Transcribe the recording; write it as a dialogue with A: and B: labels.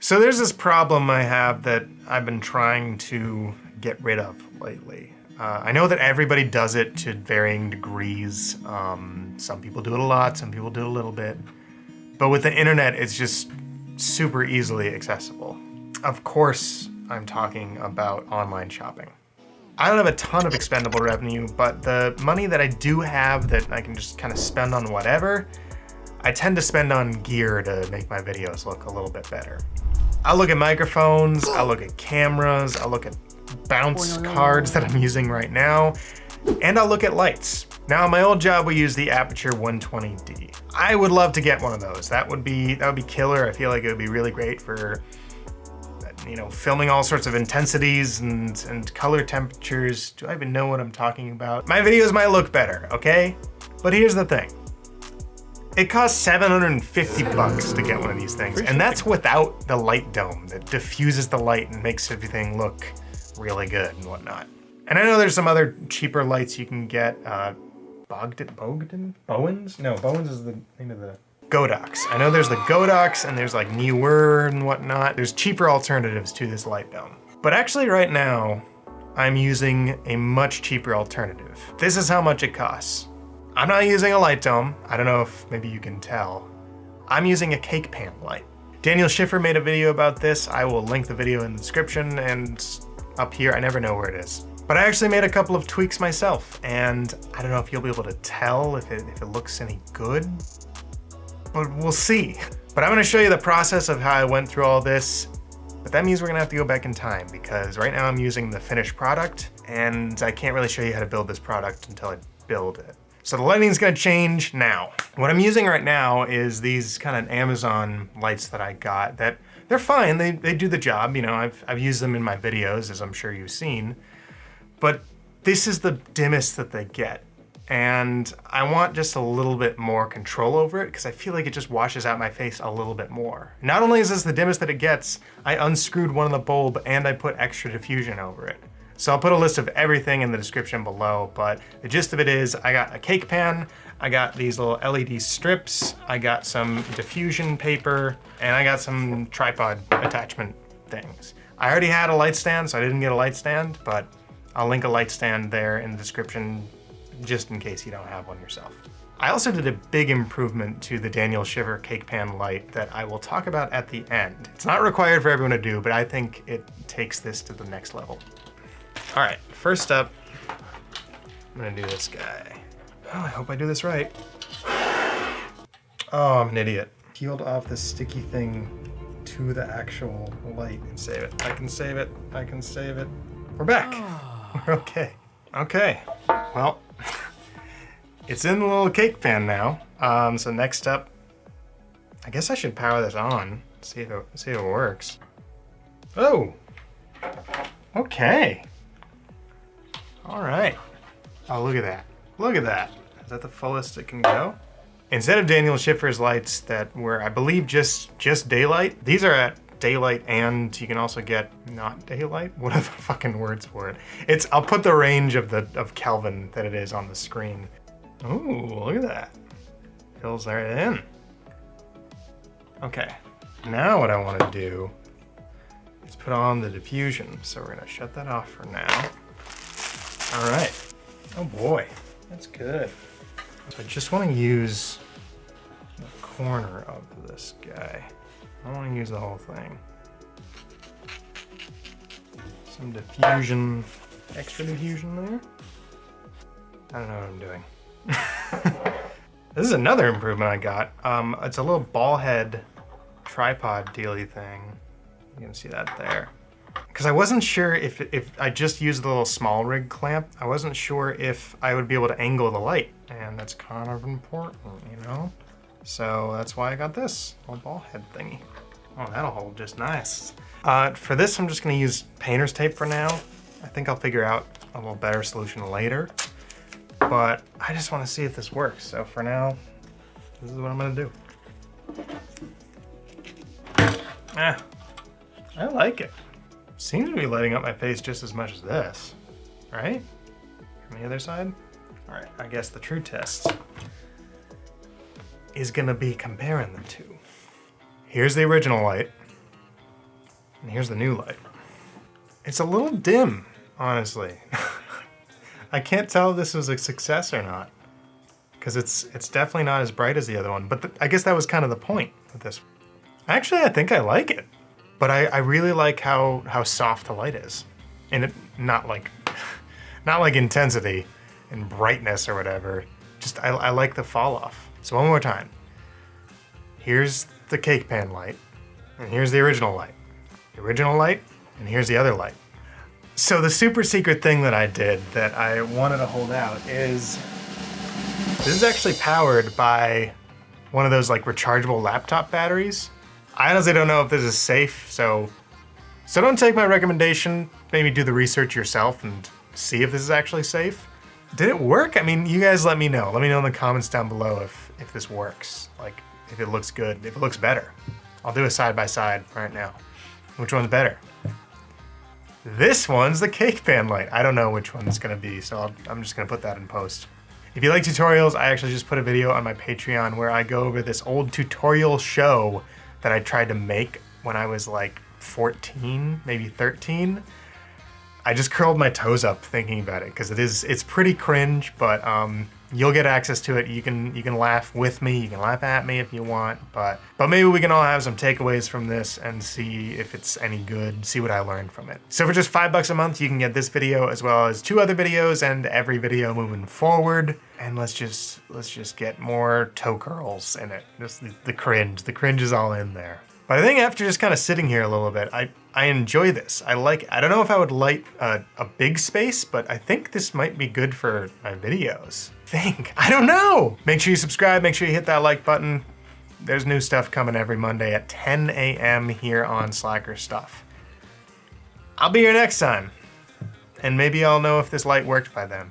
A: So there's this problem I have that I've been trying to get rid of lately. I know that everybody does it to varying degrees. Some people do it a lot, some people do it a little bit. But with the internet, it's just super easily accessible. Of course, I'm talking about online shopping. I don't have a ton of expendable revenue, but the money that I do have that I can just kind of spend on whatever, I tend to spend on gear to make my videos look a little bit better. I'll look at microphones, I'll look at cameras, I'll look at bounce cards that I'm using right now, and I'll look at lights. Now, in my old job, we used the Aputure 120d. I would love to get one of those. That would be killer. I feel like it would be really great for, you know, filming all sorts of intensities and color temperatures. Do I even know what I'm talking about? My videos might look better, okay? But here's the thing. It costs 750 bucks to get one of these things, and that's without the light dome that diffuses the light and makes everything look really good and whatnot. And I know there's some other cheaper lights you can get. Bowens? No, Bowens is the name of the Godox. I know there's the Godox and there's like newer and whatnot. There's cheaper alternatives to this light dome. But actually right now, I'm using a much cheaper alternative. This is how much it costs. I'm not using a light dome. I don't know if maybe you can tell. I'm using a cake pan light. Daniel Schiffer made a video about this. I will link the video in the description and up here, I never know where it is. But I actually made a couple of tweaks myself, and I don't know if you'll be able to tell if it looks any good, but we'll see. But I'm gonna show you the process of how I went through all this, but that means we're gonna have to go back in time because right now I'm using the finished product, and I can't really show you how to build this product until I build it. So the lighting's gonna change now. What I'm using right now is these kind of Amazon lights that I got that they're fine, they do the job. You know, I've used them in my videos, as I'm sure you've seen. But this is the dimmest that they get. And I want just a little bit more control over it because I feel like it just washes out my face a little bit more. Not only is this the dimmest that it gets, I unscrewed one of the bulb and I put extra diffusion over it. So I'll put a list of everything in the description below, but the gist of it is I got a cake pan, I got these little LED strips, I got some diffusion paper, and I got some tripod attachment things. I already had a light stand, so I didn't get a light stand, but I'll link a light stand there in the description just in case you don't have one yourself. I also did a big improvement to the Daniel Schiffer cake pan light that I will talk about at the end. It's not required for everyone to do, but I think it takes this to the next level. All right, first up, I'm gonna do this guy. Oh, I hope I do this right. Oh, I'm an idiot. Peeled off the sticky thing to the actual light and save it. I can save it, I can save it. We're back. We're okay. Okay, well, it's in the little cake pan now. So next up, I guess I should power this on, see if it works. Oh, okay. All right. Oh, look at that. Look at that. Is that the fullest it can go? Instead of Daniel Schiffer's lights that were, I believe, just daylight, these are at daylight, and you can also get not daylight. What are the fucking words for it? I'll put the range of Kelvin that it is on the screen. Ooh, look at that. Fills right in. Okay, now what I want to do is put on the diffusion. So we're gonna shut that off for now. All right. Oh boy, that's good. So I just want to use the corner of this guy. I don't want to use the whole thing. Some diffusion, extra diffusion there. I don't know what I'm doing. This is another improvement I got. It's a little ball head tripod dealy thing. You can see that there. Because I wasn't sure if I just used the little small rig clamp, I wasn't sure if I would be able to angle the light. And that's kind of important, you know? So that's why I got this little ball head thingy. Oh, that'll hold just nice. For this, I'm just gonna use painter's tape for now. I think I'll figure out a little better solution later. But I just wanna see if this works. So for now, this is what I'm gonna do. I like it. Seems to be lighting up my face just as much as this, right? From the other side? All right, I guess the true test is gonna be comparing the two. Here's the original light. And here's the new light. It's a little dim, honestly. I can't tell if this was a success or not, because it's definitely not as bright as the other one, but I guess that was kind of the point with this. Actually, I think I like it, but I really like how soft the light is. And it, not like intensity and brightness or whatever, just I like the fall off. So one more time. Here's the cake pan light, and here's the original light. The original light, and here's the other light. So the super secret thing that I did that I wanted to hold out is, this is actually powered by one of those like rechargeable laptop batteries. I honestly don't know if this is safe, so don't take my recommendation. Maybe do the research yourself and see if this is actually safe. Did it work? I mean, you guys let me know. Let me know in the comments down below if this works. Like, if it looks good, if it looks better. I'll do a side-by-side right now. Which one's better? This one's the cake pan light. I don't know which one it's gonna be, so I'm just gonna put that in post. If you like tutorials, I actually just put a video on my Patreon where I go over this old tutorial show that I tried to make when I was like 14, maybe 13. I just curled my toes up thinking about it because it's pretty cringe, but you'll get access to it. You can laugh with me, you can laugh at me if you want, but maybe we can all have some takeaways from this and see if it's any good, see what I learned from it. So for just $5 a month, you can get this video as well as 2 other videos and every video moving forward. And let's just get more toe curls in it. Just the cringe is all in there. But I think after just kind of sitting here a little bit, I enjoy this. I don't know if I would light a big space, but I think this might be good for my videos. I don't know. Make sure you subscribe, make sure you hit that like button. There's new stuff coming every Monday at 10 a.m. here on Slacker Stuff. I'll be here next time. And maybe I'll know if this light worked by then.